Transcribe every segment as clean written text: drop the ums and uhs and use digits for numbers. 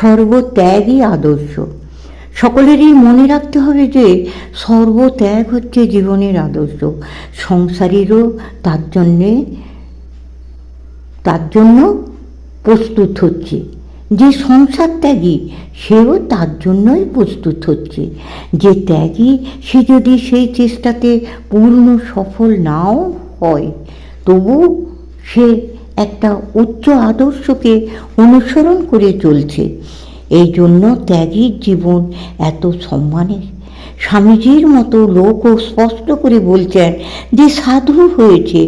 সর্বত্যাগই আদর্শ। সকলেরই মনে রাখতে হবে যে সর্বত্যাগ হচ্ছে জীবনের আদর্শ। সংসারীরও তার জন্য প্রস্তুত হচ্ছে। যে সংসার ত্যাগী সেও তার জন্যই প্রস্তুত হচ্ছে। যে ত্যাগী সে যদি সেই চেষ্টাতে পূর্ণ সফল নাও হয়, তবু সে একটা উচ্চ আদর্শকে অনুসরণ করে চলছে। এই জন্য ত্যাগীর জীবন এত সম্মানের। স্বামীজির মতো লোকও স্পষ্ট করে বলছেন যে সাধু হয়েছে,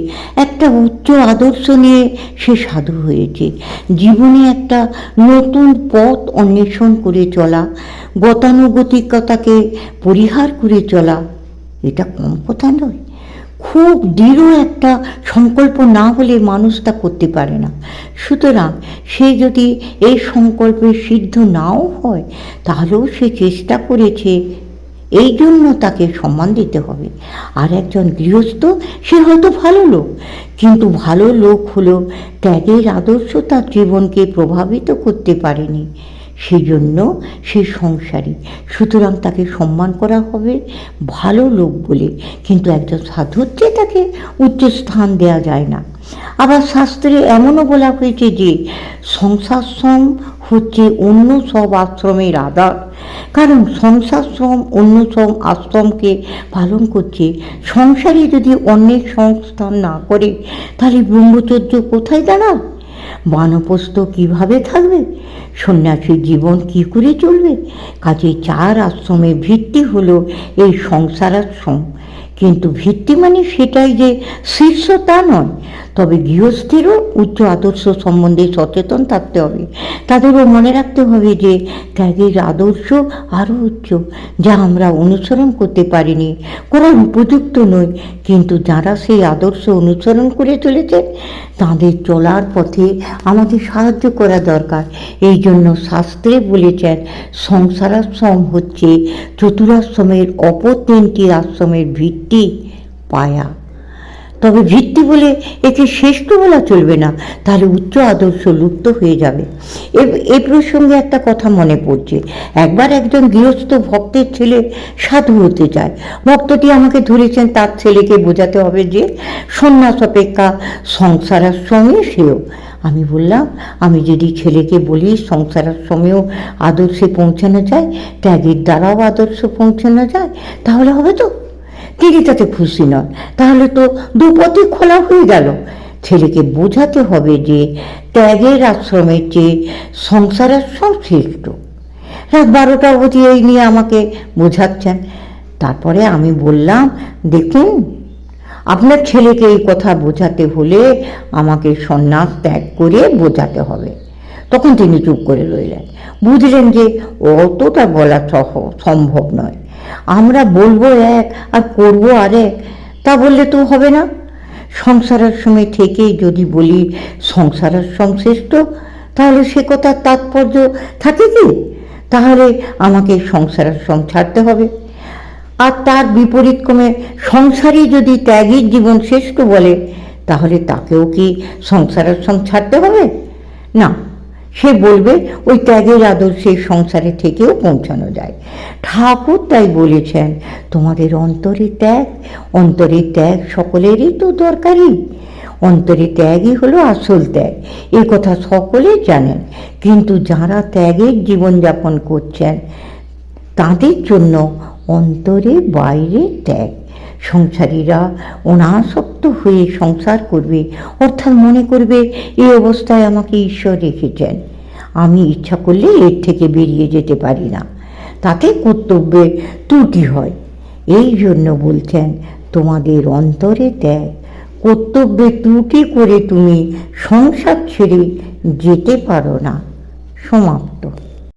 একটা উচ্চ আদর্শ নিয়ে সে সাধু হয়েছে। জীবনে একটা নতুন পথ অন্বেষণ করে চলা, গতানুগতিকতাকে পরিহার করে চলা, এটা কম কথা নয়। খুব দৃঢ় একটা সংকল্প না হলে মানুষ তা করতে পারে না। সুতরাং সে যদি এই সংকল্পে সিদ্ধ নাও হয়, তাহলেও সে চেষ্টা করেছে, এই জন্য তাকে সম্মান দিতে হবে। আর একজন গৃহস্থ, সে হয়তো ভালো লোক, কিন্তু ভালো লোক হলেও ত্যাগের আদর্শ তার জীবনকে প্রভাবিত করতে পারেনি, সেই জন্য সে সংসারী। সুতরাং তাকে সম্মান করা হবে ভালো লোক বলে, কিন্তু একজন সাধুর চেয়ে তাকে উচ্চ স্থান দেওয়া যায় না। আবার শাস্ত্রে এমনও বলা হয়েছে যে সংসারশ্রম হচ্ছে অন্য সব আশ্রমের আধার। কারণ সংসারশ্রম অন্য সব আশ্রমকে পালন করছে। সংসারে যদি অন্যের সংস্থান না করে, তাহলে ব্রহ্মচর্য কোথায় দাঁড়ায়? বানপ্রস্থ কিভাবে থাকবে? সন্ন্যাসীর জীবন কি করে চলবে? কাজে 4 আশ্রমের ভিত্তি হলো এই সংসারাশ্রম। কিন্তু ভিত্তি মানে সেটাই যে শীর্ষ তা নয়। তবে গৃহস্থেরও উচ্চ আদর্শ সম্বন্ধে সচেতন থাকতে হবে। তাদেরও মনে রাখতে হবে যে ত্যাগের আদর্শ আরও উচ্চ, যা আমরা অনুসরণ করতে পারিনি, করার উপযুক্ত নই। কিন্তু যারা সেই আদর্শ অনুসরণ করে চলেছে, তাদের চলার পথে আমাদের সাহায্য করা দরকার। এই জন্য শাস্ত্রে বলেছেন সংসারাশ্রম হচ্ছে চতুরাশ্রমের অপর 3টি আশ্রমের ভিত্তি, পায়া। তবে ভিত্তি বলে একে শ্রেষ্ঠ বলা চলবে না, তাহলে উচ্চ আদর্শ লুপ্ত হয়ে যাবে। এ প্রসঙ্গে একটা কথা মনে পড়ছে। একবার একজন গৃহস্থ ভক্তের ছেলে সাধু হতে চায়। ভক্তটি আমাকে ধরেছেন তার ছেলেকে বোঝাতে হবে যে সন্ন্যাস অপেক্ষা সংসারাশ্রমে সেও। আমি বললাম, আমি যদি ছেলেকে বলি সংসারাশ্রমেও আদর্শে পৌঁছানো যায়, ত্যাগের দ্বারাও আদর্শ পৌঁছানো যায়, তাহলে হবে তো? তিনি তাতে খুশি নন। তাহলে তো দুপথই খোলা হয়ে গেল। ছেলেকে বোঝাতে হবে যে ত্যাগের আশ্রমের চেয়ে সংসারাশ্রম শ্রেষ্ঠ। রাত 12টা অবধি এই নিয়ে আমাকে বোঝাচ্ছেন। তারপরে আমি বললাম, দেখুন, আপনার ছেলেকে এই কথা বোঝাতে হলে আমাকে সন্ন্যাস ত্যাগ করে বোঝাতে হবে। তখন তিনি চুপ করে রইলেন। বুঝলেন যে অতটা বলা সম্ভব নয়। আমরা বলবো এক আর করবো আরেক, তা বললে তো হবে না। সংসারাশ্রমে থেকে যদি বলি সংসারাশ্রম শ্রেষ্ঠ, তাহলে সে কথার তাৎপর্য থাকে কি? তাহলে আমাকে সংসারাশ্রম ছাড়তে হবে। আর তার বিপরীত ক্রমে সংসারী যদি ত্যাগীর জীবন শ্রেষ্ঠ বলে, তাহলে তাকেও কি সংসারাশ্রম ছাড়তে হবে? না, সে বলবে ওই ত্যাগের আদর্শে সংসারে থেকেও পৌঁছানো যায়। ঠাকুর তাই বলেছেন, তোমাদের অন্তরের ত্যাগ সকলেরই তো দরকারি। অন্তরে ত্যাগই হলো আসল ত্যাগ, এ কথা সকলে জানেন। কিন্তু যারা ত্যাগের জীবনযাপন করছেন, তাদের জন্য অন্তরে বাইরে ত্যাগ। সংসারীরা অনাসক্ত হয়ে সংসার করবে, অর্থাৎ মনে করবে এই অবস্থায় আমাকে ঈশ্বর রেখেছেন, আমি ইচ্ছা করলে এর থেকে বেরিয়ে যেতে পারি না। তাতে কর্তব্যে ত্রুটি হয়। এই জন্য বলছেন তোমাদের অন্তরে ত্যাগ। কর্তব্যে ত্রুটি করে তুমি সংসার ছেড়ে যেতে পারো না। সমাপ্ত।